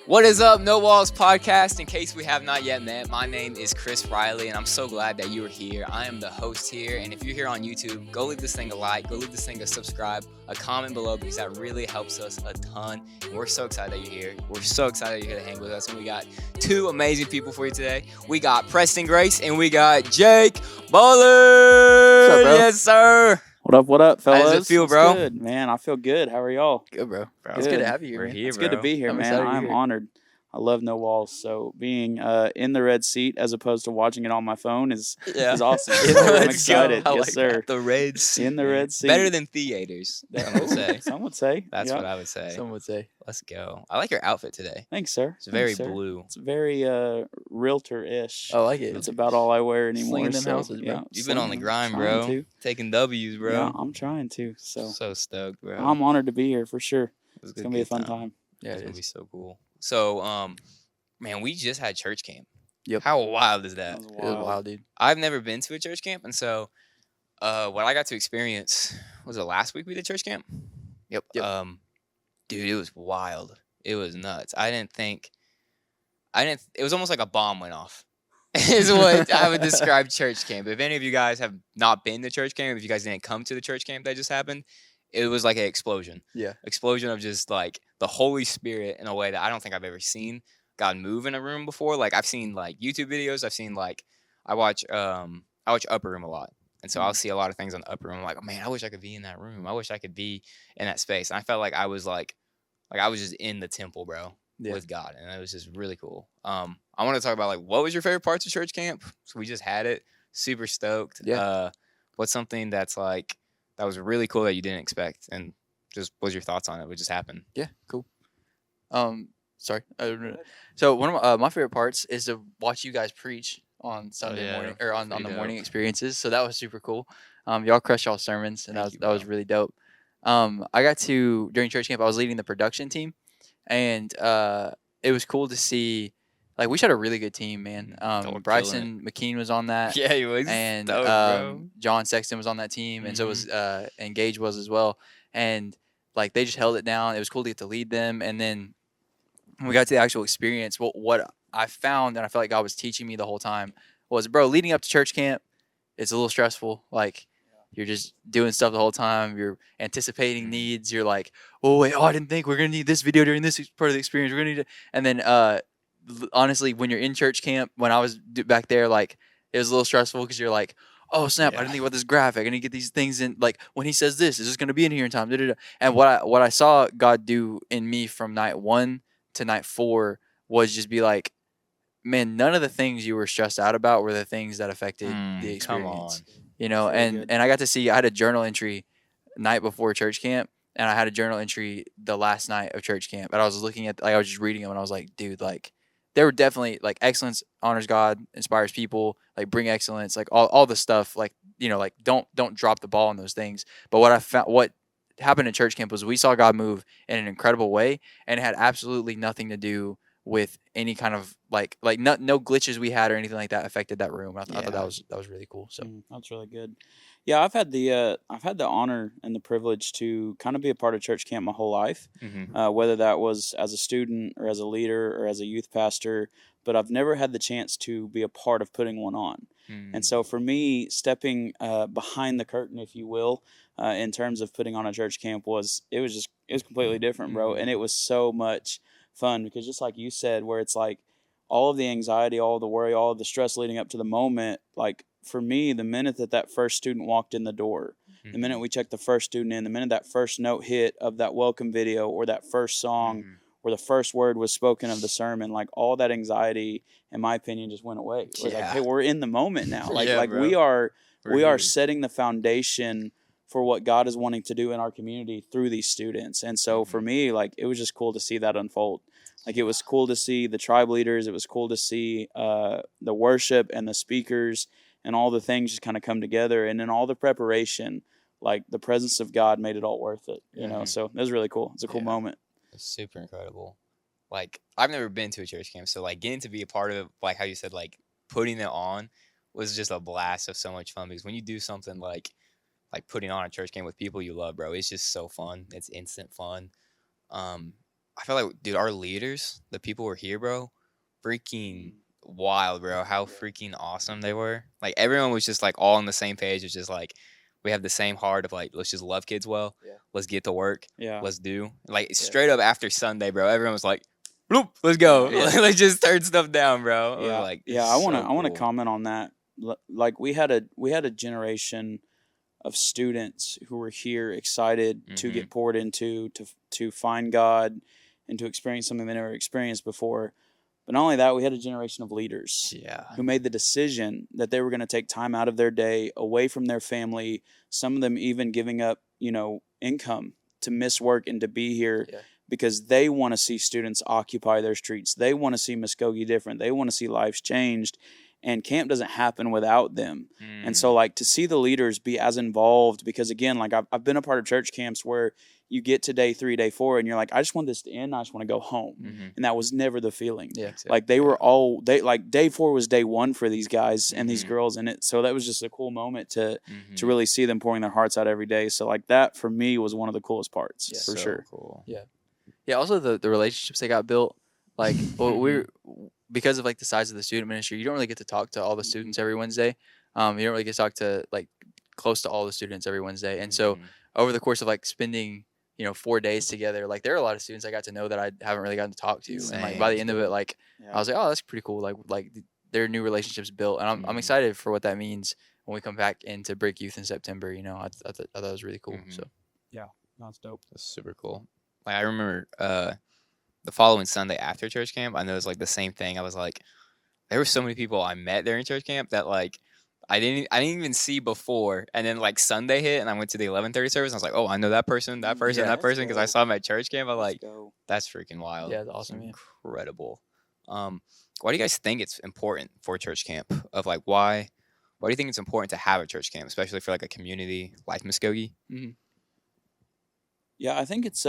What is up, No Walls Podcast? In case we have not yet met, my name is Chris Riley, and I'm so glad that you are here. I am the host here, and if you're here on YouTube, go leave this thing a like, go leave this thing a subscribe, a comment below, because that really helps us a ton. And we're so excited that you're here. We're so excited that you're here to hang with us, and we got two amazing people for you today. We got Preston Grace, and we got Jake Bowlin. What's up, bro? Yes, sir. What up, fellas? How does it feel, It's bro? Good, man. I feel good. How are y'all? Good, bro. Good. It's good to have you here, We're man. here, It's bro. good to be here, I'm man. excited to be I'm here. honored. I love No Walls, so being in the red seat as opposed to watching it on my phone is awesome. In the So I'm red excited. seat. I Yes, like sir. The red seat. In the man. red seat. Better than theaters, some would say. Some would say. That's Yeah. what I would say. Some would say. Let's go. I like your outfit today. Thanks, sir. It's very Thanks, sir. blue. It's very realtor-ish. I like it. That's about all I wear anymore. Slinging them so, houses, bro. yeah, You've been on the slinging them. grind, Trying bro. to. Taking W's, bro. Yeah, I'm trying to. So So stoked, bro. I'm honored to be here for sure. It's It's gonna be a fun time. Yeah, It's it gonna be is. so cool. So, man, we just had church camp. Yep. How wild is that? That was It was wild, dude. I've never been to a church camp, and so, what I got to experience was it last week we did church camp. Yep. Dude, it was wild. It was nuts. It was almost like a bomb went off. Is what I would describe church camp. If any of you guys have not been to church camp, if you guys didn't come to the church camp that just happened, it was like an explosion. Yeah. Explosion of just like the Holy Spirit in a way that I don't think I've ever seen God move in a room before. Like I've seen like YouTube videos. I've seen like I watch Upper Room a lot. And so I'll see a lot of things on the Upper Room. I'm like, oh, man, I wish I could be in that room. I wish I could be in that space. And I felt like I was just in the temple, bro, Yeah. with God. And it was just really cool. I want to talk about like what was your favorite parts of church camp? So we just had it. Super stoked. Yeah. What's something that's like that was really cool that you didn't expect? And just what's your thoughts on it? What just happened? Yeah, cool. Sorry. So one of my favorite parts is to watch you guys preach on Sunday yeah. morning or on Pretty the dope. morning experiences. So that was super cool. Y'all crushed y'all sermons, and Thank you, that was bro. really dope. I got to during church camp. I was leading the production team, and it was cool to see. Like we had a really good team, man. Y'all were killing Bryson McKean was on that. Yeah, he was. And stoked, bro. John Sexton was on that team, and so was and Gage was as well. And like they just held it down. It was cool to get to lead them. And then when we got to the actual experience, what I found and I felt like God was teaching me the whole time was, bro, leading up to church camp, it's a little stressful. Like you're just doing stuff the whole time. You're anticipating needs. You're like, oh wait, I didn't think we're gonna need this video during this part of the experience. We're gonna need it. And then honestly, when you're in church camp, when I was back there, like it was a little stressful because you're like, oh snap, I didn't think about this graphic. I need to get these things in. Like when he says this, is this going to be in here in time? Da-da-da. And what I saw God do in me from night 1 to night 4 was just be like, man, none of the things you were stressed out about were the things that affected the Come on. experience. You know, That's really and good. I got to see. I had a journal entry night before church camp, and I had a journal entry the last night of church camp. And I was looking at, like, I was just reading them, and I was like, dude, like. They were definitely like excellence honors God, inspires people, like bring excellence, like all the stuff, like, you know, like don't drop the ball on those things. But what happened in church camp was we saw God move in an incredible way, and it had absolutely nothing to do with any kind of like no glitches we had or anything like that affected that room. I thought that was really cool. So That's really good. Yeah, I've had the honor and the privilege to kind of be a part of church camp my whole life, whether that was as a student or as a leader or as a youth pastor. But I've never had the chance to be a part of putting one on. And so for me, stepping behind the curtain, if you will, in terms of putting on a church camp it was completely different, bro. And it was so much fun because just like you said, where it's like all of the anxiety, all of the worry, all of the stress leading up to the moment, like for me, the minute that first student walked in the door, the minute we checked the first student in, the minute that first note hit of that welcome video or that first song or the first word was spoken of the sermon, like all that anxiety, in my opinion, just went away. It was like, hey, we're in the moment now. Like, Yeah, like bro. we are here. setting the foundation for what God is wanting to do in our community through these students. And so for me, like, it was just cool to see that unfold. Like, it was cool to see the tribe leaders. It was cool to see the worship and the speakers and all the things just kind of come together. And then all the preparation, like the presence of God made it all worth it, you know? So it was really cool. It's a cool moment. It's super incredible. Like I've never been to a church camp, so like getting to be a part of it, like how you said, like putting it on was just a blast of so much fun. Because when you do something like putting on a church camp with people you love, bro, it's just so fun. It's instant fun. I feel like, dude, our leaders, the people who were here, bro, freaking wild, bro. How freaking awesome they were. Like, everyone was just like all on the same page. It's just like, we have the same heart of like, let's just love kids well. Yeah. Let's get to work. Yeah. Let's do. Like, straight up after Sunday, bro, everyone was like, bloop, let's go. Yeah. Let's just turn stuff down, bro. Yeah. Like, Yeah. it's I want to, so I want to cool. comment on that. Like we had a generation of students who were here excited to get poured into, to find God and to experience something they never experienced before. But not only that, we had a generation of leaders who made the decision that they were going to take time out of their day away from their family, some of them even giving up, income to miss work and to be here because they want to see students occupy their streets. They want to see Muskogee different. They want to see lives changed. And camp doesn't happen without them. And so, like, to see the leaders be as involved, because, again, like, I've been a part of church camps where you get to day 3, day 4, and you're like, I just want this to end. I just want to go home. And that was never the feeling. Yeah. Like, they were like, day 4 was day 1 for these guys and these girls. And so that was just a cool moment to really see them pouring their hearts out every day. So, like, that for me was one of the coolest parts, for sure. Cool. Yeah. Also, the relationships they got built, like, because of like the size of the student ministry, you don't really get to talk to all the students every Wednesday. You don't really get to talk to like close to all the students every Wednesday. And so over the course of like spending, 4 days together, like there are a lot of students I got to know that I haven't really gotten to talk to. And like by the end of it, like I was like, oh, that's pretty cool. Like there are new relationships built, and I'm excited for what that means when we come back into Break Youth in September. I thought that was really cool. So Yeah, that's dope. That's super cool. Like, I remember the following Sunday after church camp, I know it was like the same thing. I was like, there were so many people I met during church camp that like I didn't even see before. And then like Sunday hit and I went to the 11:30 service. And I was like, oh, I know that person, that person, that person, because I saw him at church camp. I'm like, that's freaking wild. yeah, that's awesome. Incredible. Why do you guys think it's important for church camp? Of like, why do you think it's important to have a church camp, especially for like a community like Muskogee? Yeah, I think it's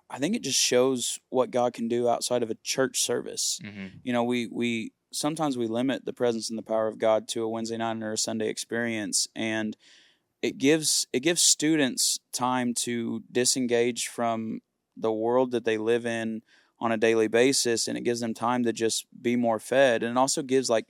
I think it just shows what God can do outside of a church service. We sometimes we limit the presence and the power of God to a Wednesday night or a Sunday experience, and it gives students time to disengage from the world that they live in on a daily basis, and it gives them time to just be more fed. And it also gives like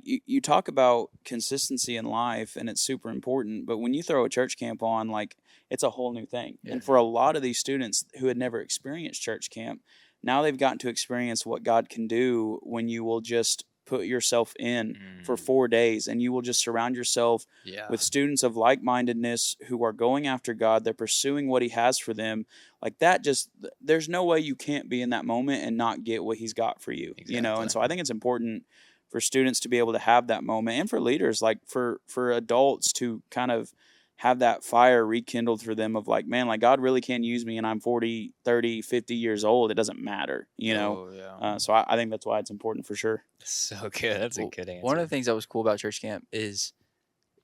you talk about consistency in life, and it's super important, but when you throw a church camp on, like, it's a whole new thing. And for a lot of these students who had never experienced church camp, now they've gotten to experience what God can do when you will just put yourself in for 4 days, and you will just surround yourself with students of like-mindedness who are going after God. They're pursuing what he has for them. Like that, just there's no way you can't be in that moment and not get what he's got for you. And so I think it's important for students to be able to have that moment, and for leaders, like for adults to kind of have that fire rekindled for them of like, man, like God really can use me, and I'm 40, 30, 50 years old. It doesn't matter, So I think that's why it's important for sure. So good. That's a good answer. One of the things that was cool about church camp is,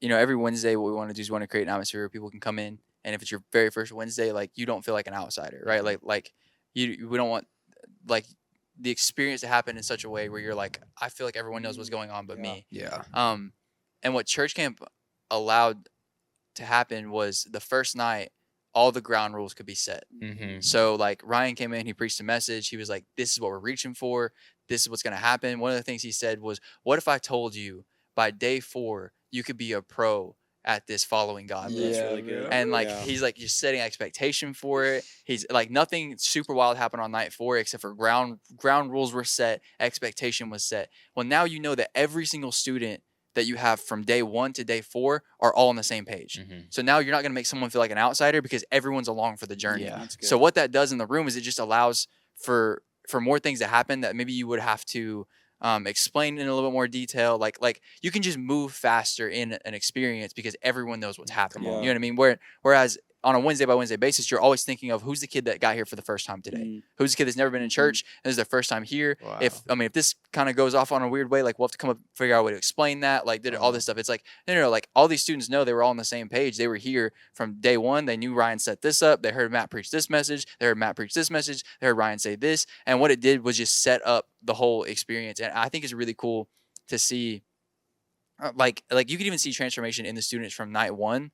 every Wednesday what we want to do is we want to create an atmosphere where people can come in, and if it's your very first Wednesday, like you don't feel like an outsider, right? Like we don't want like the experience to happen in such a way where you're like, I feel like everyone knows what's going on but me. Yeah. And what church camp allowed to happen was the first night, all the ground rules could be set. So like Ryan came in, he preached a message. He was like, this is what we're reaching for. This is what's going to happen. One of the things he said was, what if I told you by day 4, you could be a pro at this following God? That's really good. And like, he's like just setting expectation for it. He's like, nothing super wild happened on night 4, except for ground rules were set. Expectation was set. Well, now you know that every single student that you have from day 1 to day 4 are all on the same page. So now you're not going to make someone feel like an outsider because everyone's along for the journey. Yeah, that's good. So what that does in the room is it just allows for more things to happen that maybe you would have to explain in a little bit more detail. Like you can just move faster in an experience because everyone knows what's happening. You know what I mean? Whereas on a Wednesday by Wednesday basis, you're always thinking of who's the kid that got here for the first time today? Who's the kid that's never been in church and this is their first time here? Wow. If this kind of goes off on a weird way, like we'll have to come up figure out a way to explain that. Like all this stuff. It's like no, like all these students know they were all on the same page. They were here from day 1. They knew Ryan set this up. They heard Matt preach this message. They heard Matt preach this message. They heard Ryan say this. And what it did was just set up the whole experience. And I think it's really cool to see. Like you could even see transformation in the students from night 1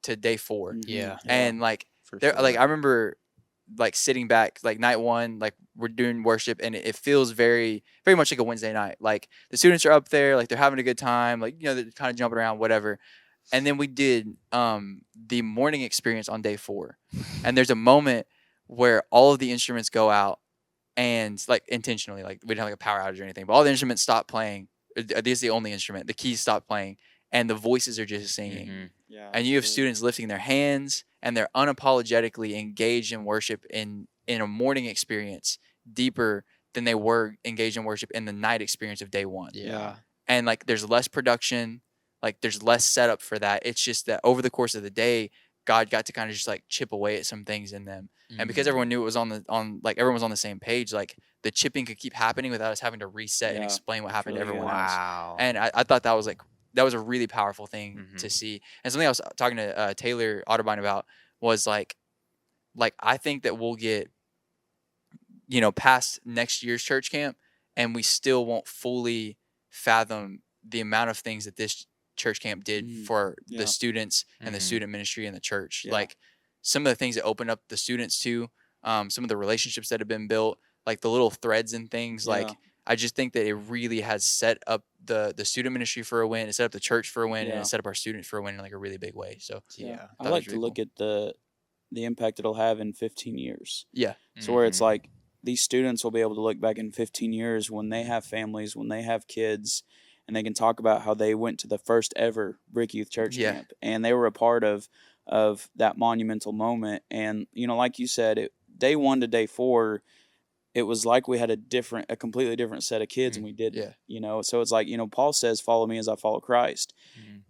to day 4. Yeah. And like For there, sure. like I remember like sitting back, like night one, like we're doing worship, and it feels very, very much like a Wednesday night. Like the students are up there, like they're having a good time, like, you know, they're kind of jumping around, whatever. And then we did the morning experience on day 4. And there's a moment where all of the instruments go out, and like intentionally, like we didn't have like a power outage or anything, but all the instruments stop playing. This is the only instrument. The keys stop playing, and the voices are just singing. Mm-hmm. Yeah, And you have students lifting their hands, and they're unapologetically engaged in worship in a morning experience deeper than they were engaged in worship in the night experience of day 1. Yeah. And like there's less production, like there's less setup for that. It's just that over the course of the day, God got to kind of just like chip away at some things in them. Mm-hmm. And because everyone knew it was like everyone was on the same page, like the chipping could keep happening without us having to reset and explain what happened to really everyone good. else. Wow. And I thought that was a really powerful thing to see. And something I was talking to Taylor Otterbein about was like I think that we'll get, you know, past next year's church camp, and we still won't fully fathom the amount of things that this church camp did for the students and the student ministry and the church. Yeah. Like some of the things that opened up the students to, some of the relationships that have been built, like the little threads and things. Like I just think that it really has set up the student ministry for a win. It set up the church for a win, and it set up our students for a win in like a really big way. So I like to look at the impact it'll have in 15 years. Yeah. So where it's like these students will be able to look back in 15 years when they have families, when they have kids, and they can talk about how they went to the first ever Brick Youth Church camp, and they were a part of that monumental moment. And, you know, like you said, day 1 to day 4, it was like we had a completely different set of kids, and we didn't. Yeah. You know, so it's like, you know, Paul says, "Follow me as I follow Christ."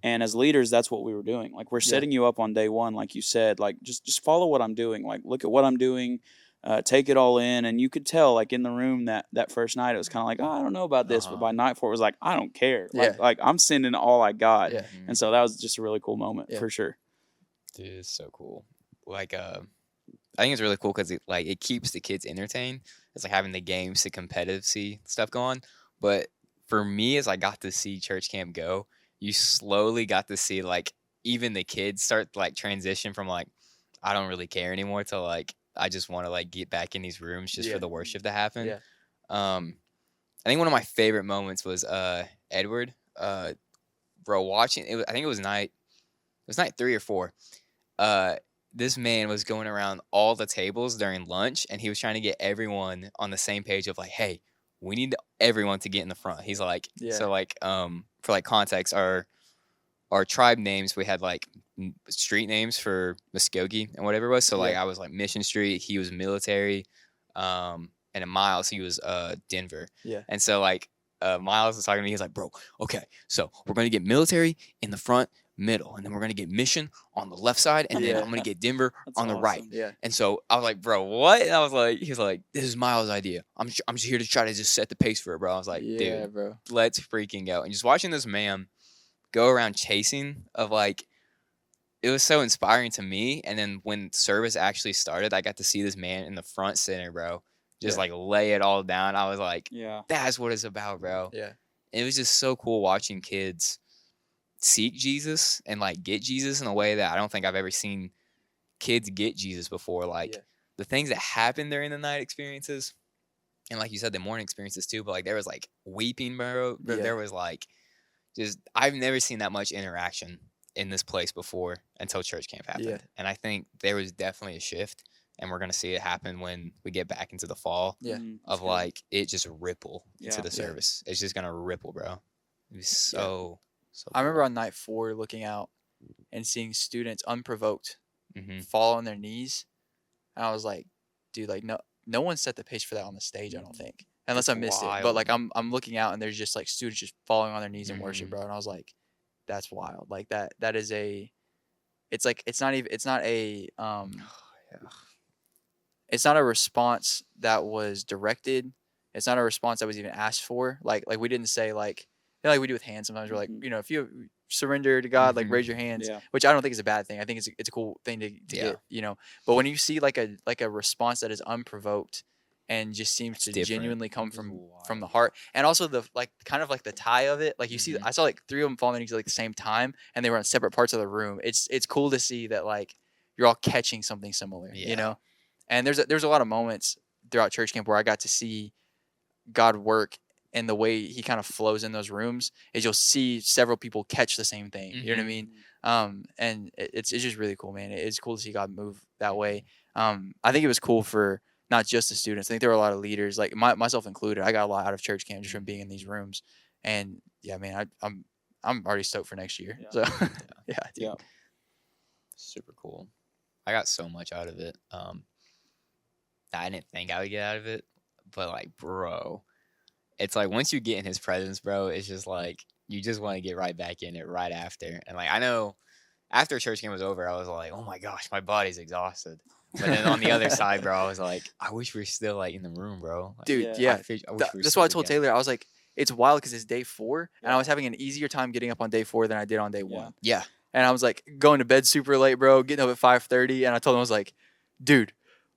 And as leaders, that's what we were doing. Like, we're setting you up on day 1, like you said, like just follow what I'm doing. Like, look at what I'm doing. Take it all in. And you could tell, like, in the room that first night, it was kind of like, oh, I don't know about this. But by night 4, it was like, I don't care. Like I'm sending all I got. Yeah. And so that was just a really cool moment for sure. Dude, it's so cool. Like, I think it's really cool because it keeps the kids entertained. It's like having the games, the competitive stuff going. But for me, as I got to see church camp go, you slowly got to see like even the kids start like transition from like I don't really care anymore to like I just want to like get back in these rooms just for the worship to happen. Yeah. I think one of my favorite moments was Edward, bro, watching it. I think it was night 3 or 4. This man was going around all the tables during lunch, and he was trying to get everyone on the same page of like, hey, we need everyone to get in the front. He's like, so like for like context, our tribe names, we had like street names for Muskogee and whatever it was. So like I was like Mission Street, he was Military, and in Miles he was Denver. Yeah. And so like Miles was talking to me, he's like, bro, okay, so we're gonna get Military in the front, middle, and then we're gonna get Mission on the left side, and then I'm gonna get Denver on the right. Yeah. And so I was like, bro, what? And I was like, he's like, this is Miles' idea. I'm just here to try to just set the pace for it, bro. I was like, dude, bro, let's freaking go. And just watching this man go around chasing of like, it was so inspiring to me. And then when service actually started, I got to see this man in the front center, bro, just like lay it all down. I was like, that's what it's about, bro. Yeah. And it was just so cool watching kids seek Jesus and like get Jesus in a way that I don't think I've ever seen kids get Jesus before. Like the things that happened during the night experiences, and like you said, the morning experiences too, but like there was like weeping, bro. There was like just I've never seen that much interaction in this place before until church camp happened. And I think there was definitely a shift, and we're gonna see it happen when we get back into the fall of like it just ripple into the service. It's just gonna ripple, bro. It was so cool. I remember on night 4 looking out and seeing students unprovoked fall on their knees, and I was like, dude, like no one set the pace for that on the stage, I don't think, unless I missed it. But like I'm looking out and there's just like students just falling on their knees in worship, bro, and I was like, that's wild. Like that is a, it's like it's not a response that was directed. It's not a response that was even asked for. Like we didn't say like, you know, like we do with hands sometimes. We're like, you know, if you surrender to God, like raise your hands, which I don't think is a bad thing. I think it's a cool thing to get, you know. But when you see like a response that is unprovoked and just seems to genuinely come from the heart, and also the like kind of like the tie of it, like you see, I saw like 3 of them falling into like the same time, and they were on separate parts of the room. It's cool to see that like you're all catching something similar, you know. And there's a lot of moments throughout church camp where I got to see God work, and the way he kind of flows in those rooms is you'll see several people catch the same thing. You know what I mean? And it's just really cool, man. It's cool to see God move that way. I think it was cool for not just the students. I think there were a lot of leaders, like myself included. I got a lot out of church camp just from being in these rooms. And yeah, man, I'm already stoked for next year. Yeah. So yeah. Super cool. I got so much out of it. I didn't think I would get out of it, but like, bro, it's like once you get in his presence, bro, it's just like you just want to get right back in it right after. And like I know after church camp was over, I was like, oh my gosh, my body's exhausted. But then on the other side, bro, I was like, I wish we were still like in the room, bro. Like, Dude, Yeah. yeah. I wish we were That's still why I told together. Taylor, I was like, it's wild because it's day 4, and I Yeah. was having an easier time getting up on day 4 than I did on day Yeah. 1. Yeah. And I was like going to bed super late, bro, getting up at 5:30, and I told him, I was like, dude,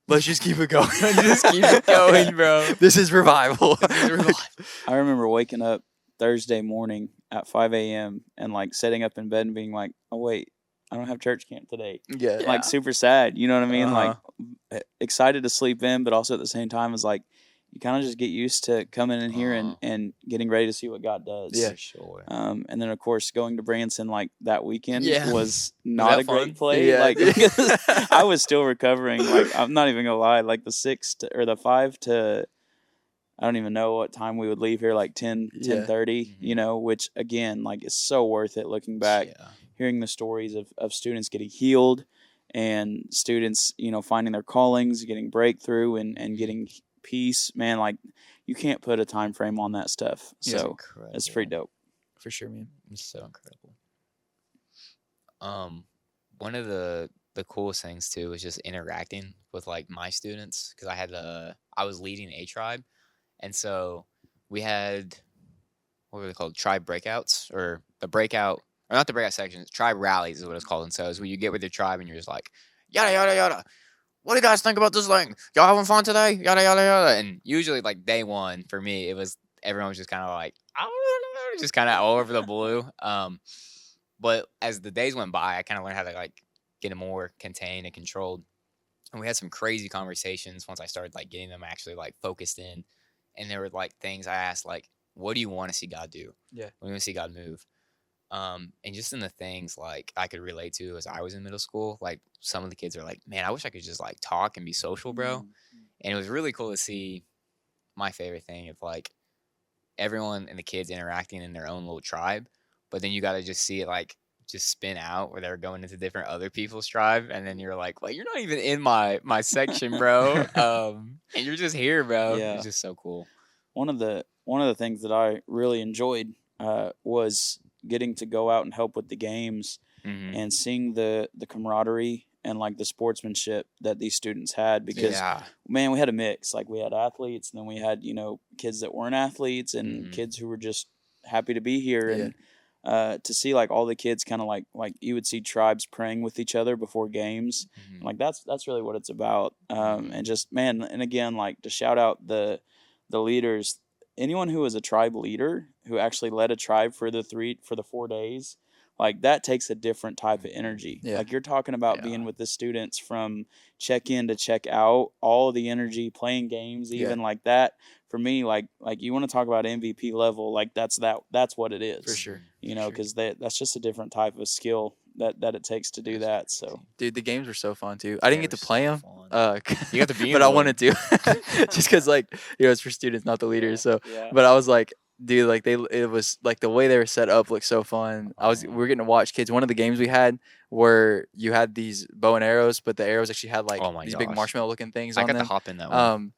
let's just keep it going. Just keep it going, bro. This is revival. I remember waking up Thursday morning at 5 a.m. and like sitting up in bed and being like, oh wait, I don't have church camp today. Yeah. Like super sad, you know what I mean? Uh-huh. Like excited to sleep in, but also at the same time is like you kind of just get used to coming in here and getting ready to see what God does. Yeah. For sure. And then of course going to Branson like that weekend Yeah. was not that a great fun? play. Yeah. Like because I was still recovering. Like I'm not even gonna lie. Like the 6 to, or the 5 to, I don't even know what time we would leave here. Like 10, Yeah. 10:30. You know, which again like is so worth it looking back. Yeah. Hearing the stories of students getting healed and students, you know, finding their callings, getting breakthrough and getting peace, man, like you can't put a time frame on that stuff. Yeah. So it's pretty dope. For sure, man. It's so incredible. One of the coolest things too was just interacting with like my students because I was leading a tribe, and so we had what were they called? Tribe breakouts or the breakout or not the breakout sections, tribe rallies is what it's called. And so it's when you get with your tribe and you're just like yada yada yada. What do you guys think about this thing? Y'all having fun today? Yada yada yada. And usually like day one for me, it was everyone was just kind of like I don't know, just kind of all over the blue. But as the days went by, I kind of learned how to like get it more contained and controlled. And we had some crazy conversations once I started like getting them actually like focused in. And there were like things I asked like, what do you want to see God do? Yeah. What do you want to see God move? And just in the things like I could relate to as I was in middle school, like some of the kids are like, man, I wish I could just like talk and be social, bro. And it was really cool to see my favorite thing of like everyone and the kids interacting in their own little tribe. But then you got to just see it like just spin out where they're going into different other people's tribe. And then you're like, well, you're not even in my section, bro. And you're just here, bro. Yeah. It's just so cool. One of the things that I really enjoyed was getting to go out and help with the games and seeing the camaraderie and like the sportsmanship that these students had because man, we had a mix. Like we had athletes and then we had, you know, kids that weren't athletes and kids who were just happy to be here. And to see like all the kids kind of like you would see tribes praying with each other before games. Like that's really what it's about. And just, man, and again, like to shout out the leaders, anyone who was a tribe leader who actually led a tribe for the 4 days, like that takes a different type of energy. Yeah. Like you're talking about being with the students from check in to check out, all the energy, playing games, even like that. For me, like you want to talk about MVP level, like that's what it is. For sure. You know, because that's just a different type of skill that it takes to do that. So, Dude, the games were so fun too. I didn't get to play them. You got to be in but I one. wanted to, just because like it's for students, not the leaders. So, yeah. but I was like, dude, like it was like the way they were set up looked so fun. We were getting to watch kids. One of the games we had where you had these bow and arrows, but the arrows actually had like these big marshmallow looking things I on got them. to hop in that one.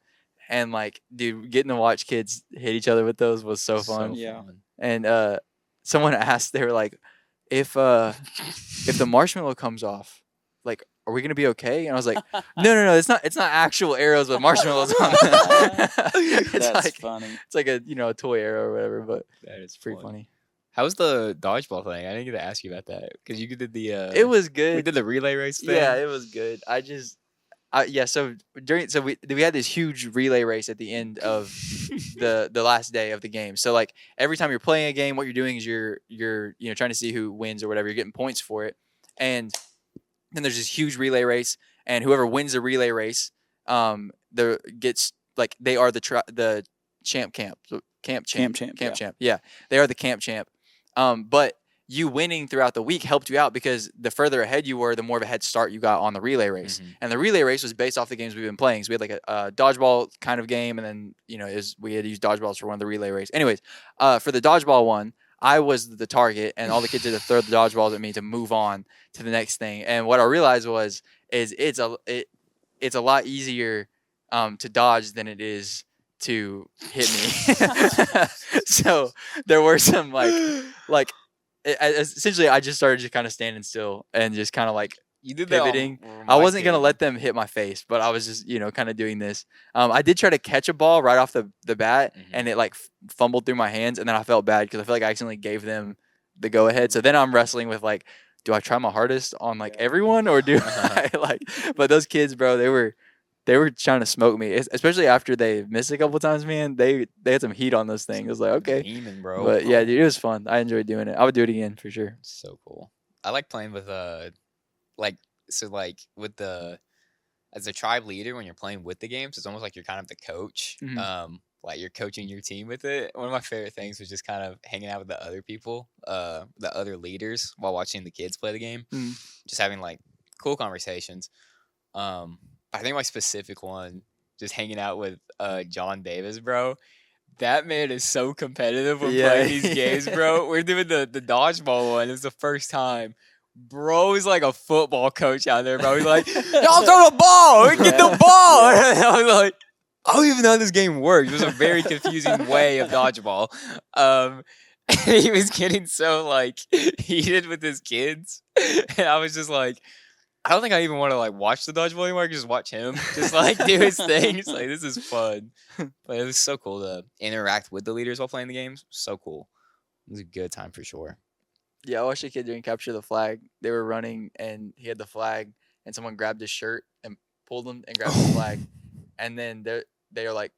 And like, dude, getting to watch kids hit each other with those was so fun. Yeah. And someone asked, they were like, if the marshmallow comes off, like, are we gonna be okay? And I was like, no, it's not actual arrows with marshmallows on them. That's funny. It's like a a toy arrow or whatever, but That is pretty funny. How was the dodgeball thing? I didn't get to ask you about that because you did the. It was good. We did the relay race thing. Yeah, it was good. So we had this huge relay race at the end of the last day of the game. So like every time you're playing a game, what you're doing is you're trying to see who wins or whatever. You're getting points for it, and then there's this huge relay race, and whoever wins the relay race there gets like they are the champ, yeah, they are the camp champ. But you winning throughout the week helped you out because the further ahead you were, the more of a head start you got on the relay race. And the relay race was based off the games we've been playing. So we had like a dodgeball kind of game, and then we had used dodgeballs for one of the relay race. Anyways, for the dodgeball one, I was the target, and all the kids had to throw the dodgeballs at me to move on to the next thing. And what I realized is it's a lot easier to dodge than it is to hit me. So there were some essentially I just started just kind of standing still and just kind of like You did pivoting. that on I wasn't my gonna kid. let them hit my face, but I was just kind of doing this. I did try to catch a ball right off the bat, and it like fumbled through my hands, and then I felt bad because I feel like I accidentally gave them the go ahead. So then I'm wrestling with like, do I try my hardest on like everyone, or do I like? But those kids, bro, they were trying to smoke me, especially after they missed a couple times. Man, they had some heat on those things. I was like, okay, Demon, bro. but yeah, dude, it was fun. I enjoyed doing it. I would do it again for sure. So cool. I like playing with with as a tribe leader when you're playing with the games, it's almost like you're kind of the coach. Like you're coaching your team with it. One of my favorite things was just kind of hanging out with the other people, the other leaders while watching the kids play the game. Just having like cool conversations. I think my specific one, just hanging out with John Davis, bro. That man is so competitive when playing these games, bro. We're doing the dodgeball one. It was the first time. Bro is like a football coach out there, bro. He's like, y'all throw the ball. Get the ball. And I was like, I don't even know how this game works. It was a very confusing way of dodgeball. He was getting so like heated with his kids. And I was just like, I don't think I even want to like watch the dodgeball anymore. I can just watch him just like do his thing. It's like, this is fun. But it was so cool to interact with the leaders while playing the games. So cool. It was a good time for sure. Yeah, I watched a kid doing capture the flag. They were running, and he had the flag, and someone grabbed his shirt and pulled him and grabbed the flag. And then they were like,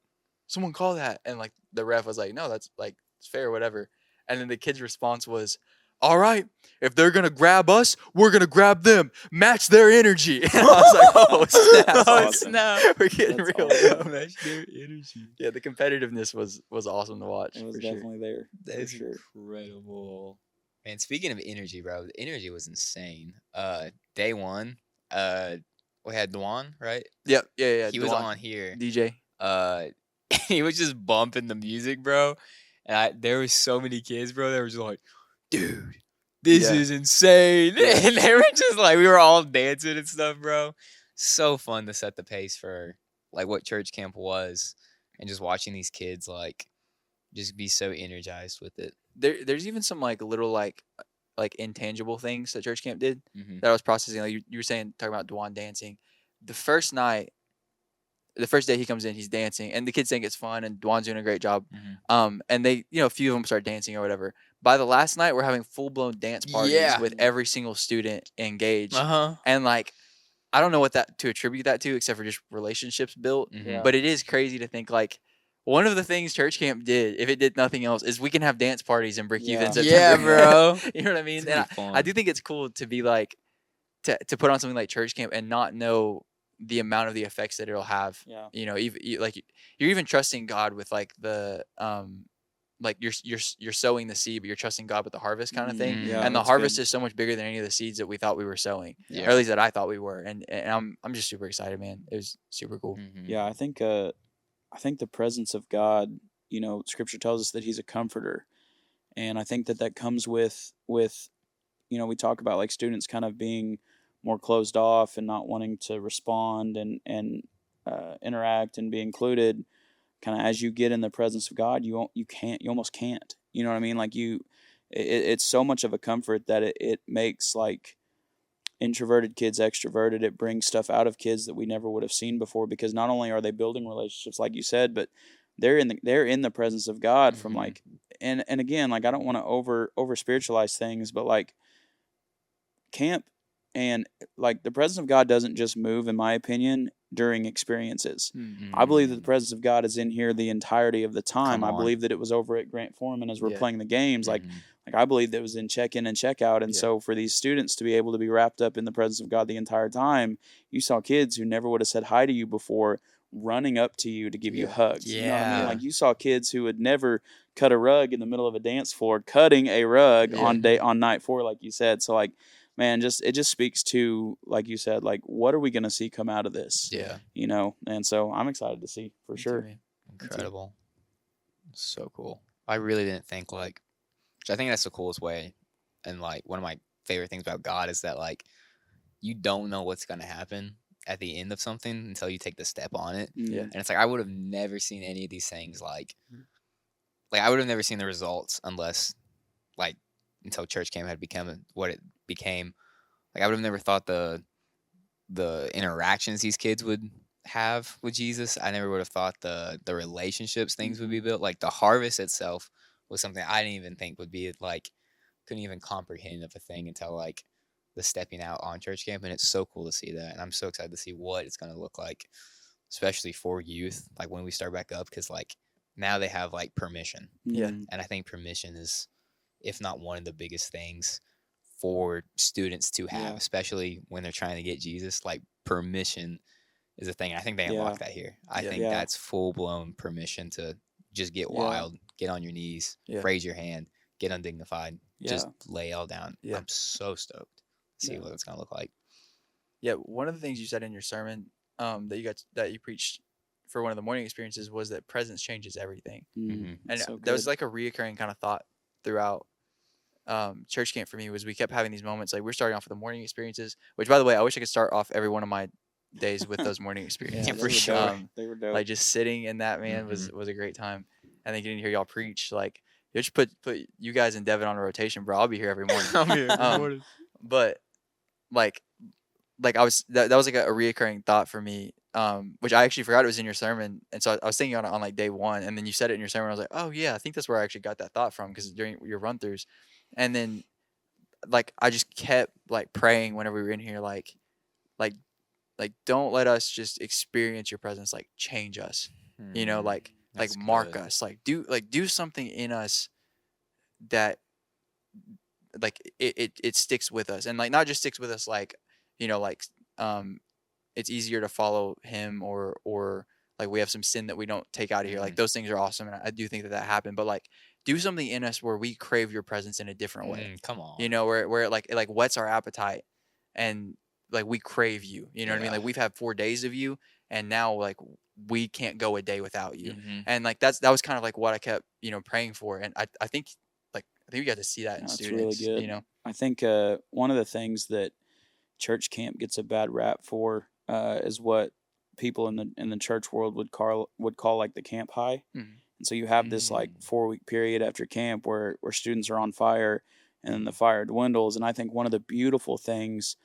someone call that. And like the ref was like, no, that's like, it's fair or whatever. And then the kid's response was, all right, if they're going to grab us, we're going to grab them. Match their energy. And I was like, oh, snap. Awesome. Snap. We're getting That's real. awesome. Match their energy. Yeah, the competitiveness was awesome to watch. It was for sure. definitely there. That for is sure. incredible. Man, speaking of energy, bro, the energy was insane. Day one, we had Dwan, right? Yep. Yeah. He was on here. DJ. He was just bumping the music, bro. And there was so many kids, bro, that were just like, dude, this is insane. Yeah. And they were just like, we were all dancing and stuff, bro. So fun to set the pace for like what church camp was, and just watching these kids like just be so energized with it. There's even some like little like intangible things that church camp did Mhm. that I was processing. Like you were saying, talking about Dwan dancing. The first day he comes in, he's dancing, and the kids think it's fun, and Dwan's doing a great job. And they, a few of them start dancing or whatever. By the last night, we're having full blown dance parties with every single student engaged. And like, I don't know what to attribute that to, except for just relationships built. Mhm. But it is crazy to think like, one of the things church camp did, if it did nothing else, is we can have dance parties in Brickheath in September. Yeah, bro. You know what I mean? It's And gonna be I fun. do think it's cool to be like, to put on something like church camp and not know the amount of the effects that it'll have. Yeah. Even like you're even trusting God with like the like you're sowing the seed, but you're trusting God with the harvest kind of thing. Yeah, And the that's harvest good. is so much bigger than any of the seeds that we thought we were sowing, Yeah. or at least that I thought we were. And I'm just super excited, man. It was super cool. Mhm. Yeah, I think the presence of God, Scripture tells us that He's a comforter, and I think that comes with we talk about like students kind of being more closed off and not wanting to respond and interact and be included. Kind of as you get in the presence of God, you almost can't. You know what I mean? Like it's so much of a comfort that it makes like introverted kids extroverted. It brings stuff out of kids that we never would have seen before, because not only are they building relationships like you said, but they're in the presence of God from like, and again, like I don't want to over spiritualize things, but like camp and like the presence of God doesn't just move, in my opinion, during experiences. Mm. I believe that the presence of God is in here the entirety of the time. Come I on. believe that it was over at Grant Foreman as we're Yeah. playing the games. Like Mhm. I believe that it was in check-in and check-out. And Yeah. so for these students to be able to be wrapped up in the presence of God the entire time, you saw kids who never would have said hi to you before running up to you to give you Yeah. hugs. You know what I mean? Yeah. Like you saw kids who had never cut a rug in the middle of a dance floor, cutting a rug Yeah. on night 4, like you said. So like, man, it just speaks to, like you said, like what are we going to see come out of this? Yeah. You know, and so I'm excited to see for Me too, sure. man. Incredible. So cool. I really didn't think like, I think that's the coolest way. And like one of my favorite things about God is that like you don't know what's going to happen at the end of something until you take the step on it. Yeah. And it's like I would have never seen any of these things like I would have never seen the results unless like until church camp had become what it became. Like I would have never thought the interactions these kids would have with Jesus. I never would have thought the relationships things would be built. Like the harvest itself was something I didn't even think would be like couldn't even comprehend of a thing until like the stepping out on church camp. And it's so cool to see that. And I'm so excited to see what it's gonna look like, especially for youth, like when we start back up, because like now they have like permission. Yeah. And I think permission is, if not one of the biggest things for students to have, Yeah. especially when they're trying to get Jesus. Like permission is a thing. I think they Yeah. unlock that here. I Yeah. think Yeah. that's full blown permission to just get Yeah. wild, get on your knees, Yeah. raise your hand, get undignified, just Yeah. lay all down. Yeah. I'm so stoked to see Yeah. what it's gonna look like. Yeah, one of the things you said in your sermon that you preached for one of the morning experiences was that presence changes everything. Mhm. And So that was good. like a reoccurring kind of thought throughout church camp for me. Was we kept having these moments, like we're starting off with the morning experiences, which by the way I wish I could start off every one of my days with those morning experiences. Yeah, they for were sure. dope. They were dope. Like just sitting in that, man, was a great time. And then getting to hear y'all preach, like you just put you guys and Devin on a rotation, bro. I'll be here every morning. I'm here every Um, morning. But like I was that was like a reoccurring thought for me, which I actually forgot it was in your sermon, and so I was thinking on like day one, and then you said it in your sermon. I was like, oh yeah, I think that's where I actually got that thought from, because during your run throughs, and then like I just kept like praying whenever we were in here, like don't let us just experience your presence, like change us, you know, like That's mark good. us, like do something in us that like it sticks with us, and like not just sticks with us, like you know, like it's easier to follow him, or like we have some sin that we don't take out of here. Like those things are awesome, and I do think that happened. But like do something in us where we crave your presence in a different way. Come on. You know, where it like whets our appetite, and like we crave you. You know what I mean? Yeah. Like we've had 4 days of you, and now like we can't go a day without you. Mhm. And like that was kind of like what I kept praying for, and I think we got to see that in That's students. really good. You know, I think one of the things that church camp gets a bad rap for is what people in the church world would call like the camp high. Mhm. And so you have this like 4-week period after camp where students are on fire, and then the fire dwindles. And I think one of the beautiful things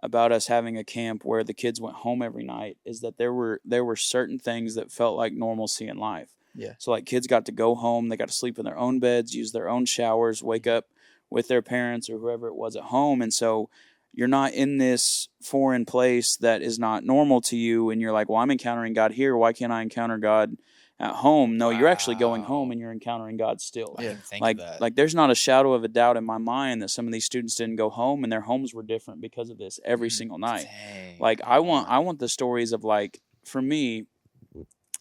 about us having a camp where the kids went home every night is that there were certain things that felt like normalcy in life. Yeah. So like kids got to go home, they got to sleep in their own beds, use their own showers, wake up with their parents or whoever it was at home. And so you're not in this foreign place that is not normal to you, and you're like, well, I'm encountering God here, why can't I encounter God at home? No, you're actually going home Wow. and you're encountering God still. I Yeah. didn't think Like of that. like there's not a shadow of a doubt in my mind that some of these students didn't go home and their homes were different because of this every single night. Dang. Like I want the stories of, like, for me,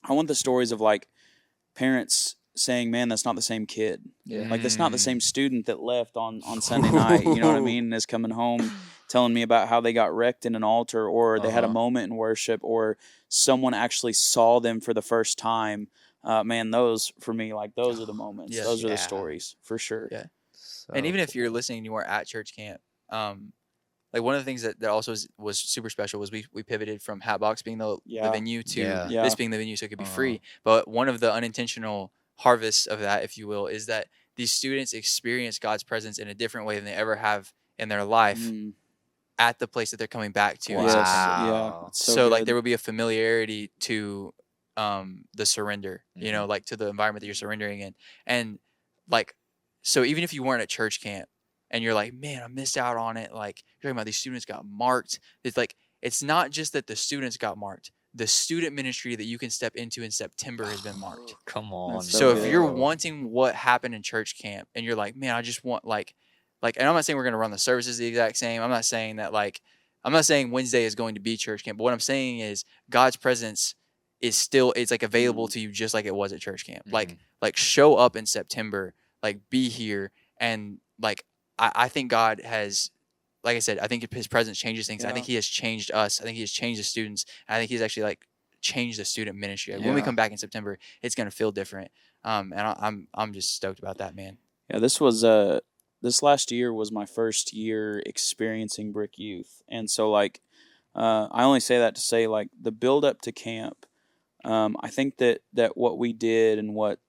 I want the stories of like parents saying, man, that's not the same kid. Yeah. Like that's not the same student that left on Sunday night, you know what I mean, and is coming home telling me about how they got wrecked in an altar, or they had a moment in worship, or someone actually saw them for the first time. Man, those for me, like those are the moments. Yes. Those are Yeah. the stories for sure. Yeah. So And even if you're cool. listening and you weren't at church camp, like one of the things that also was super special was we pivoted from Hatbox being the Yeah. venue to Yeah. this being the venue, so it could be free. But one of the unintentional harvests of that, if you will, is that these students experience God's presence in a different way than they ever have in their life Mm. at the place that they're coming back to. Yes. Yeah. Wow. It's So like good. there would be a familiarity to the surrender, you know, like to the environment that you're surrendering in. And like, so even if you weren't at church camp and you're like, man, I missed out on it, like you're talking about these students got marked, it's like it's not just that the students got marked, the student ministry that you can step into in September has been marked. Come on. That's So good. if you're wanting what happened in church camp and you're like, man, I just want like, and I'm not saying we're going to run the services the exact same. I'm not saying that I'm not saying Wednesday is going to be church camp, but what I'm saying is God's presence is still, it's like available to you just like it was at church camp. Like show up in September, like be here. And like, I think God has, like I said, I think his presence changes things. I think he has changed us. I think he has changed the students. I think he's actually like changed the student ministry. Like, when we come back in September, it's going to feel different. And I'm just stoked about that, man. Yeah, this last year was my first year experiencing Brick Youth. And so like I only say that to say like the build up to camp, I think that what we did and what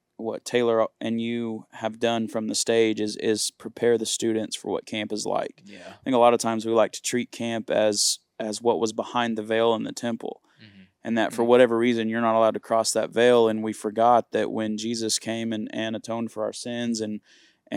Taylor and you have done from the stage is prepare the students for what camp is like. Yeah. I think a lot of times we like to treat camp as what was behind the veil in the temple. And that for whatever reason, you're not allowed to cross that veil. And we forgot that when Jesus came and atoned for our sins and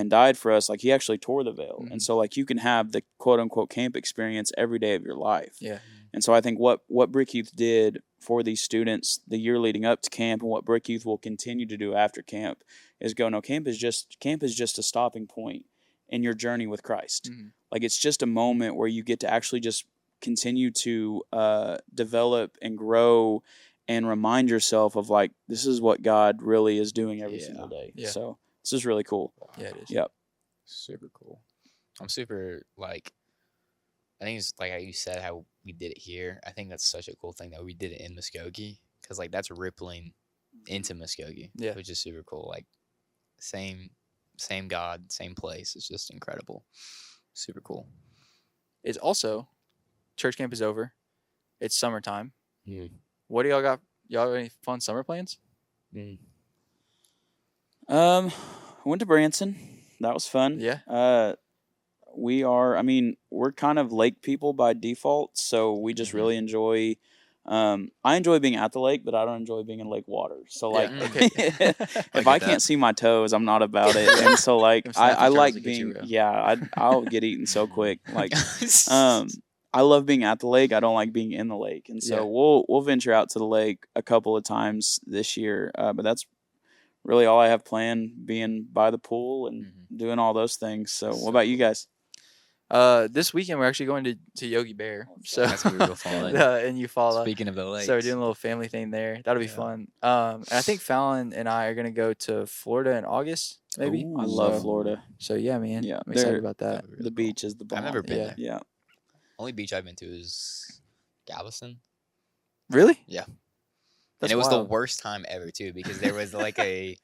died for us, like he actually tore the veil. And so like you can have the quote unquote camp experience every day of your life. Yeah. And so I think what Brick Youth did for these students the year leading up to camp and what Brick Youth will continue to do after camp is go, no, camp is just a stopping point in your journey with Christ. Like it's just a moment where you get to actually just continue to develop and grow and remind yourself of like, this is what God really is doing every single day. Yeah. So this is really cool. Yeah, it is. Yep. Super cool. I'm super like, I think it's like how you said how we did it here. I think that's such a cool thing that we did it in Muskogee because like that's rippling into Muskogee, which is super cool. Like same God, same place. It's just incredible. Super cool. It's also church camp is over. It's summertime. What do y'all got? Y'all have any fun summer plans? I went to Branson. That was fun. Yeah. We're kind of lake people by default, so we just really enjoy. I enjoy being at the lake, but I don't enjoy being in lake water. So like, if I can't see my toes, I'm not about it. And so like, I like being. I'll get eaten so quick. Like, I love being at the lake. I don't like being in the lake, and so we'll venture out to the lake a couple of times this year. But that's really all I have planned, being by the pool and doing all those things. So what about you guys? This weekend we're actually going to Yogi Bear. So that's gonna be real fun. And Eufaula. Speaking of the lake, so we're doing a little family thing there. That'll be fun. And I think Fallon and I are gonna go to Florida in August. Maybe. Ooh, I love Florida. So yeah, man. Yeah, I'm excited about that. The beach is the bomb. I've never been there. Yeah. Only beach I've been to is Galveston. Really? Yeah. That's and it was wild. the worst time ever too because there was like a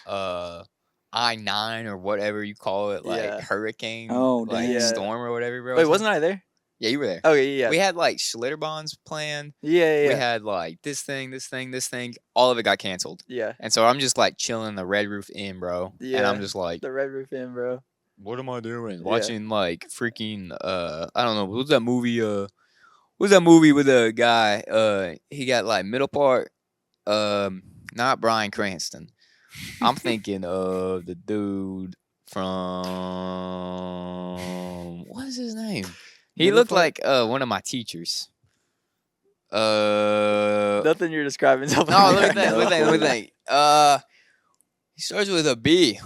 I-9 or whatever you call it, like hurricane, storm or whatever, bro. Wait, wasn't I there? Yeah, you were there. Okay, yeah. We had like Schlitterbahns planned. Yeah. We had like this thing. All of it got canceled. Yeah. And so I'm just like chilling in the Red Roof Inn, bro. Yeah. And I'm just like, the Red Roof Inn, bro. What am I doing? Watching like freaking I don't know, what's that movie with the guy he got like middle part not Bryan Cranston. I'm thinking of the dude from what is his name? He looked like one of my teachers. Nothing you're describing. No, let me think. He starts with a B.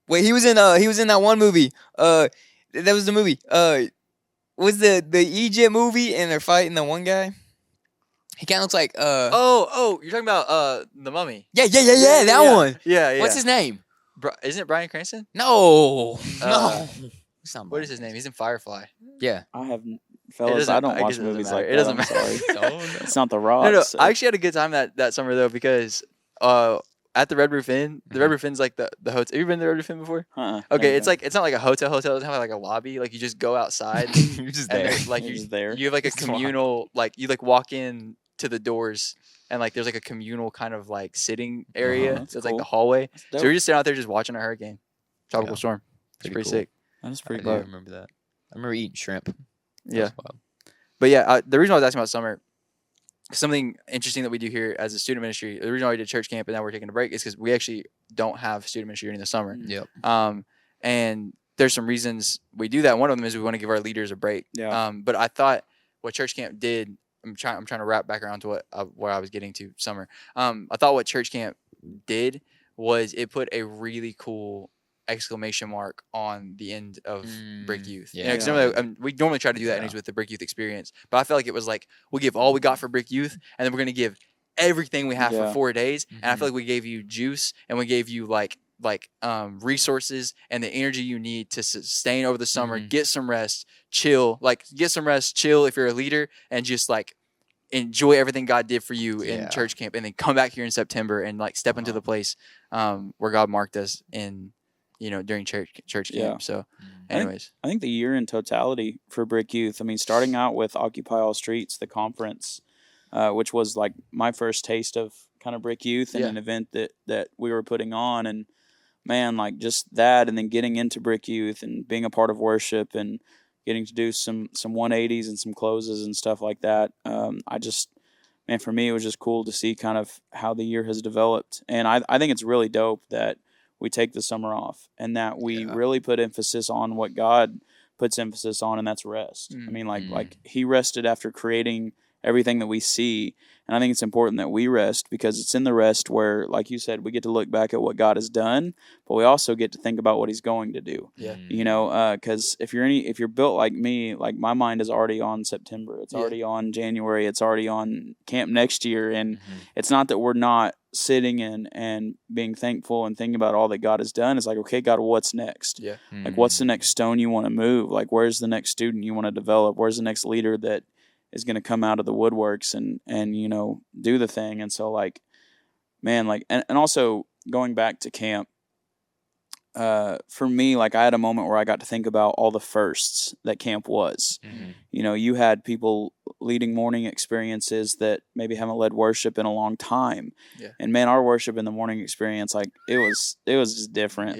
Wait, he was in that one movie. That was the movie. Was the Egypt movie and they're fighting the one guy? He kind of looks like Oh, you're talking about the Mummy. Yeah, that one. Yeah. What's his name? Isn't it Bryan Cranston? No. What is his name? He's in Firefly. Yeah. I have fellas. I don't watch movies like that. It doesn't matter. matter. It's not The Rock. No. So. I actually had a good time that summer though because at the Red Roof Inn, the Red Roof Inn's like the hotel. Have you been to the Red Roof Inn before? Okay, it's not like a hotel. It doesn't have like a lobby. Like you just go outside. You're just there. Like you're just there. You have like a communal. Like you like walk in to the doors and like there's like a communal kind of like sitting area. So it's cool. like the hallway. So we're just sitting out there just watching a hurricane, tropical storm. It's pretty cool. sick. That's pretty cool. I cool. remember that. I remember eating shrimp. Yeah. But yeah, the reason I was asking about summer, something interesting that we do here as a student ministry, the reason why we did church camp and now we're taking a break is because we actually don't have student ministry during the summer. Yep. And there's some reasons we do that. One of them is we want to give our leaders a break. Yeah. But I thought what church camp did I'm trying to wrap back around to what where I was getting to summer. I thought what church camp did was it put a really cool exclamation mark on the end of Brick Youth. Yeah. Because we normally try to do that anyways with the Brick Youth experience, but I felt like it was like we give all we got for Brick Youth, and then we're gonna give everything we have for 4 days. And I feel like we gave you juice, and we gave you like resources and the energy you need to sustain over the summer, get some rest, chill, chill if you're a leader, and just like enjoy everything God did for you in church camp, and then come back here in September and like step into the place where God marked us in, during church camp. So anyways, I think the year in totality for Brick Youth, I mean, starting out with Occupy All Streets, the conference, which was like my first taste of kind of Brick Youth and an event that we were putting on, and man, like just that, and then getting into Brick Youth and being a part of worship and getting to do some 180s and some closes and stuff like that. For me, it was just cool to see kind of how the year has developed. And I think it's really dope that we take the summer off and that we really put emphasis on what God puts emphasis on, and that's rest. I mean, like he rested after creating everything that we see. And I think it's important that we rest, because it's in the rest where, like you said, we get to look back at what God has done, but we also get to think about what he's going to do. Yeah. Because if you're built like me, like my mind is already on September. It's already on January. It's already on camp next year. And it's not that we're not sitting and being thankful and thinking about all that God has done. It's like, okay, God, what's next? Yeah. Like, what's the next stone you want to move? Like, where's the next student you want to develop? Where's the next leader that is going to come out of the woodworks and do the thing? And so, like, man, like, and also going back to camp, for me, like, I had a moment where I got to think about all the firsts that camp was. You had people leading morning experiences that maybe haven't led worship in a long time. And man, our worship in the morning experience, like, it was just different.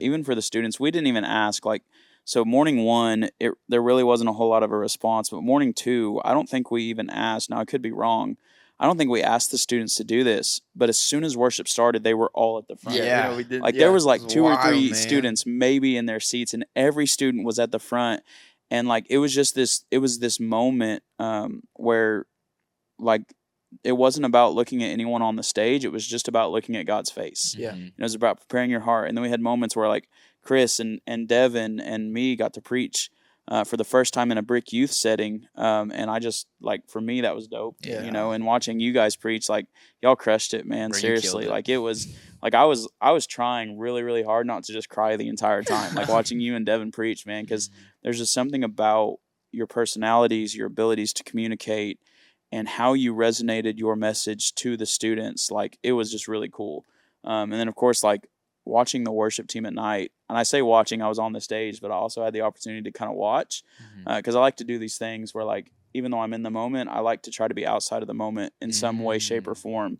Even for the students, we didn't even ask, like, so morning 1, there really wasn't a whole lot of a response. But morning 2, I don't think we even asked. Now, I could be wrong. I don't think we asked the students to do this. But as soon as worship started, they were all at the front. We did. Like, there was like 2 or 3 students maybe in their seats, and every student was at the front. And like, it was this moment where, like, it wasn't about looking at anyone on the stage. It was just about looking at God's face. It was about preparing your heart. And then we had moments where, like, Chris and Devin and me got to preach for the first time in a Brick Youth setting. And I just, like, for me, that was dope. And watching you guys preach, like, y'all crushed it, man. Seriously. Like, it was, like, I was trying really, really hard not to just cry the entire time. Like, watching you and Devin preach, man, because there's just something about your personalities, your abilities to communicate, and how you resonated your message to the students. Like, it was just really cool. And then, of course, like, watching the worship team at night, and I say watching, I was on the stage, but I also had the opportunity to kind of watch, because I like to do these things where, like, even though I'm in the moment, I like to try to be outside of the moment in some way, shape, or form,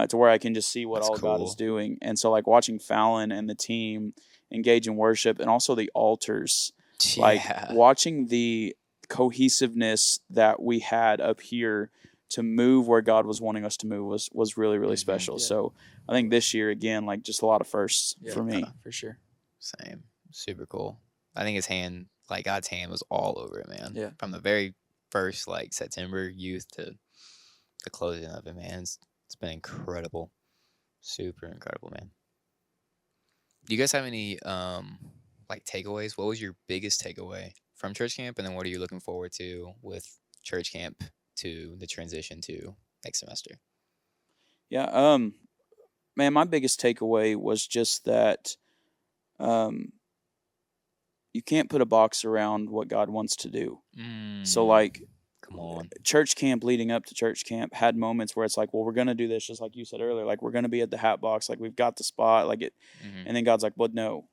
to where I can just see what God is doing. And so, like, watching Fallon and the team engage in worship, and also the altars, like, watching the cohesiveness that we had up here to move where God was wanting us to move was really, really special. So I think this year, again, like, just a lot of firsts for me. For sure. Same. Super cool. I think God's hand was all over it, man. Yeah. From the very first, like, September youth to the closing of it, man. It's been incredible. Super incredible, man. Do you guys have any, like, takeaways? What was your biggest takeaway from church camp? And then what are you looking forward to with church camp to the transition to next semester? Yeah. Man, my biggest takeaway was just that you can't put a box around what God wants to do. So, like, come on, church camp leading up to church camp had moments where it's like, well, we're going to do this, just like you said earlier. Like, we're going to be at the hat box. Like, we've got the spot. Like, it. And then God's like, well, no.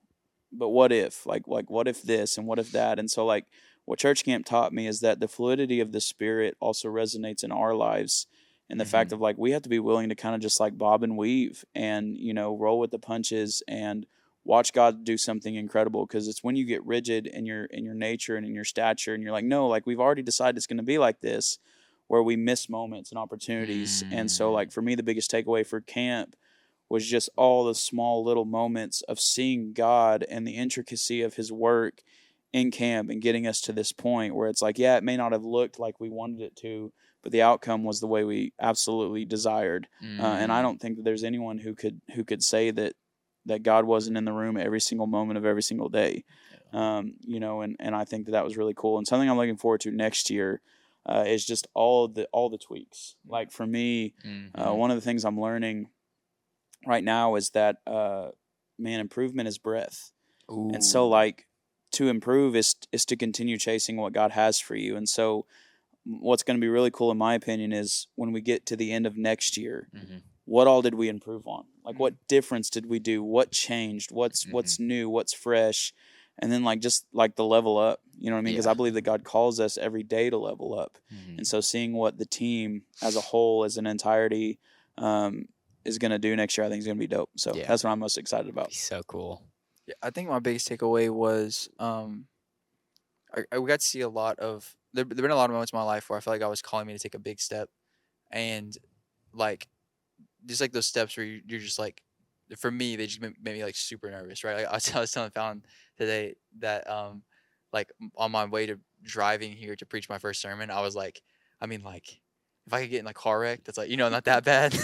But what if? Like, what if this and what if that? And so, like, what church camp taught me is that the fluidity of the Spirit also resonates in our lives. And the fact of, like, we have to be willing to kind of just, like, bob and weave and, roll with the punches and watch God do something incredible. Because it's when you get rigid in your nature and in your stature, and you're like, no, like, we've already decided it's going to be like this, where we miss moments and opportunities. And so, like, for me, the biggest takeaway for camp was just all the small little moments of seeing God and the intricacy of his work in camp and getting us to this point where it's like, yeah, it may not have looked like we wanted it to, but the outcome was the way we absolutely desired. And I don't think that there's anyone who could say that God wasn't in the room every single moment of every single day. You know, and I think that was really cool. And something I'm looking forward to next year is just all the tweaks. Like for me, one of the things I'm learning right now is that improvement is breath. Ooh. And so like to improve is to continue chasing what God has for you. And so what's going to be really cool in my opinion is when we get to the end of next year, what all did we improve on? Like what difference did we do? What changed? What's new? What's fresh? And then like just like the level up, you know what I mean? Because I believe that God calls us every day to level up. And so seeing what the team as a whole, as an entirety, is going to do next year, I think is going to be dope. So that's what I'm most excited about. So cool. Yeah, I think my biggest takeaway was we got to see a lot of there've been a lot of moments in my life where I felt like God was calling me to take a big step, and like just like those steps where you're just like, for me they just made me like super nervous, right? Like I was telling Fallon today that like on my way to driving here to preach my first sermon, I was like, I mean, like if I could get in a car wreck that's like, you know, not that bad,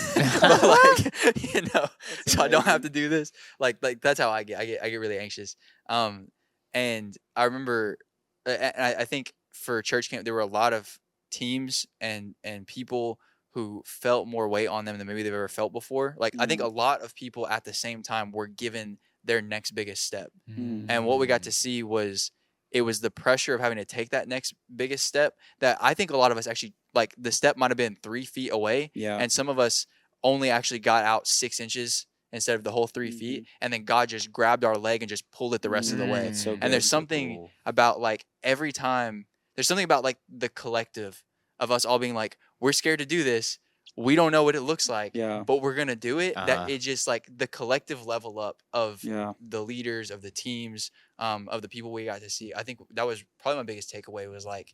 but like, you know, so I don't have to do this. Like that's how I get really anxious. And I remember, I think for church camp, there were a lot of teams and people who felt more weight on them than maybe they've ever felt before. Like I think a lot of people at the same time were given their next biggest step. And what we got to see was, it was the pressure of having to take that next biggest step that I think a lot of us actually, like the step might have been 3 feet away. Yeah. And some of us only actually got out 6 inches instead of the whole 3 feet. And then God just grabbed our leg and just pulled it the rest of the way. So and there's something about like every time, there's something about like the collective of us all being like, we're scared to do this. We don't know what it looks like, but we're going to do it. That it just like the collective level up of the leaders, of the teams, of the people we got to see. I think that was probably my biggest takeaway was like,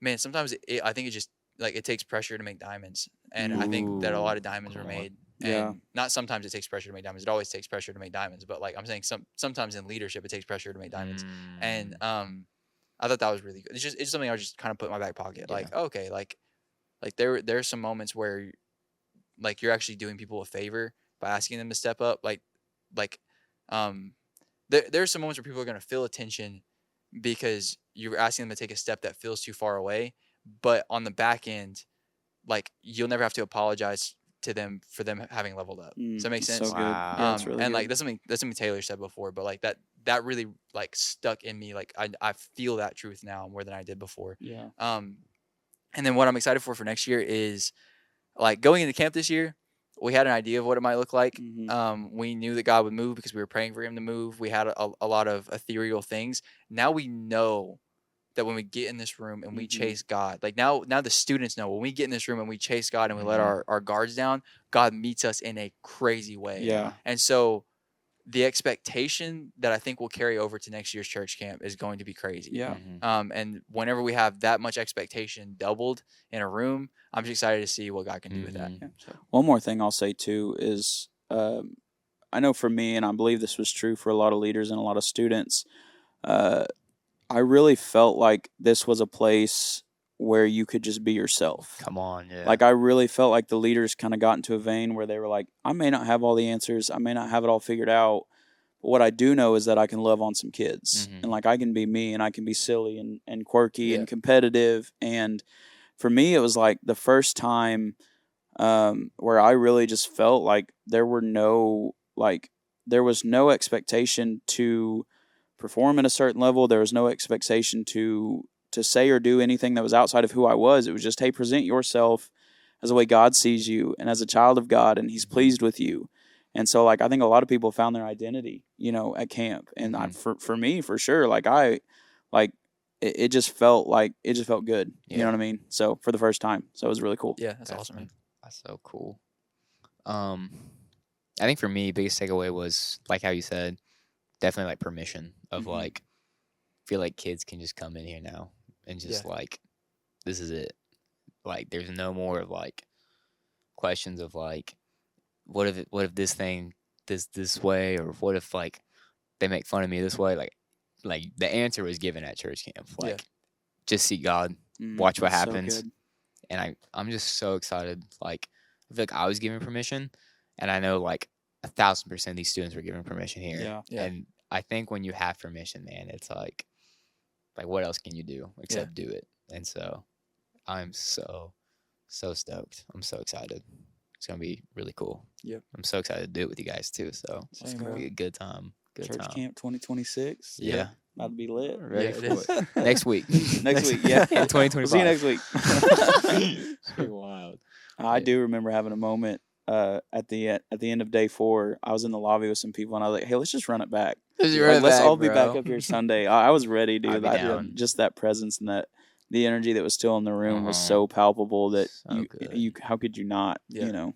man, sometimes I think it just like it takes pressure to make diamonds. And I think that a lot of diamonds were made. And not sometimes it takes pressure to make diamonds. It always takes pressure to make diamonds. But like I'm saying, sometimes in leadership, it takes pressure to make diamonds. And I thought that was really good. It's something I was just kind of put in my back pocket. Like, okay, like there's some moments where like you're actually doing people a favor by asking them to step up. There's some moments where people are going to feel attention because you're asking them to take a step that feels too far away. But on the back end, like you'll never have to apologize to them for them having leveled up. Does that make sense? So good. Wow. Yeah, really and good. Like that's something Taylor said before, but like that really like stuck in me. Like I feel that truth now more than I did before. Yeah. And then what I'm excited for next year is like going into camp this year. We had an idea of what it might look like. We knew that God would move because we were praying for him to move. We had a lot of ethereal things. Now we know that when we get in this room and we chase God, like now the students know when we get in this room and we chase God and we let our guards down, God meets us in a crazy way. Yeah. And so the expectation that I think will carry over to next year's church camp is going to be crazy. Yeah. And whenever we have that much expectation doubled in a room, I'm just excited to see what God can do with that. Yeah. So. One more thing I'll say too is, I know for me, and I believe this was true for a lot of leaders and a lot of students, I really felt like this was a place where you could just be yourself. Come on, yeah. Like I really felt like the leaders kind of got into a vein where they were like, I may not have all the answers, I may not have it all figured out, but what I do know is that I can love on some kids. And like I can be me and I can be silly and quirky and competitive. And for me, it was like the first time where I really just felt like there was no expectation to perform at a certain level. There was no expectation to say or do anything that was outside of who I was. It was just, hey, present yourself as the way God sees you and as a child of God, and he's pleased with you. And so like I think a lot of people found their identity, you know, at camp. And for me, for sure, like it just felt good. You know what I mean? So for the first time. So it was really cool. Yeah, that's awesome. Man. That's so cool. I think for me, biggest takeaway was like how you said, definitely like permission of like, feel like kids can just come in here now and just like, this is it. Like, there's no more of like questions of like, what if this thing this way, or what if like they make fun of me this way? Like the answer was given at church camp. Like, just see God, watch what happens, and I'm just so excited. Like, I feel like I was given permission, and I know like 1,000% these students were given permission here. Yeah. And I think when you have permission, man, it's like what else can you do except do it? And so I'm so stoked. I'm so excited. It's gonna be really cool. Yep. I'm so excited to do it with you guys too. So it's gonna be a good time. Church camp 2026. Yeah. About to be lit. Ready for it. Next week. Next week, yeah. 2025. See you next week. It's pretty wild. I do remember having a moment at the end of day 4. I was in the lobby with some people, and I was like, "Hey, let's just run it back. Let's all be back up here Sunday." I was ready, dude. Just that presence and the energy that was still in the room was so palpable that So you how could you not? Yeah. You know,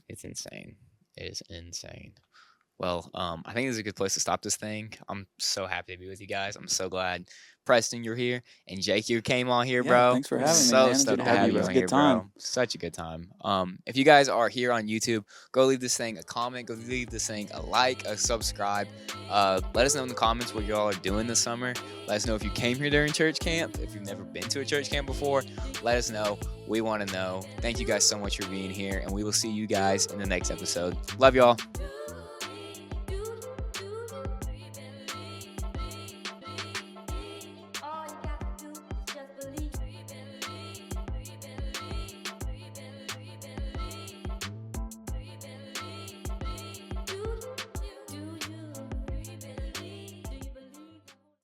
it's insane. It is insane. Well, I think this is a good place to stop this thing. I'm so happy to be with you guys. I'm so glad, Preston, you're here, and Jake, you came on here, bro. Thanks for having me, So man. stoked Good to to have have you. you It was on a here, good time. bro. Such a good time. If you guys are here on YouTube, go leave this thing a comment. Go leave this thing a like, a subscribe. Let us know in the comments what y'all are doing this summer. Let us know if you came here during church camp. If you've never been to a church camp before, let us know. We want to know. Thank you guys so much for being here, and we will see you guys in the next episode. Love y'all.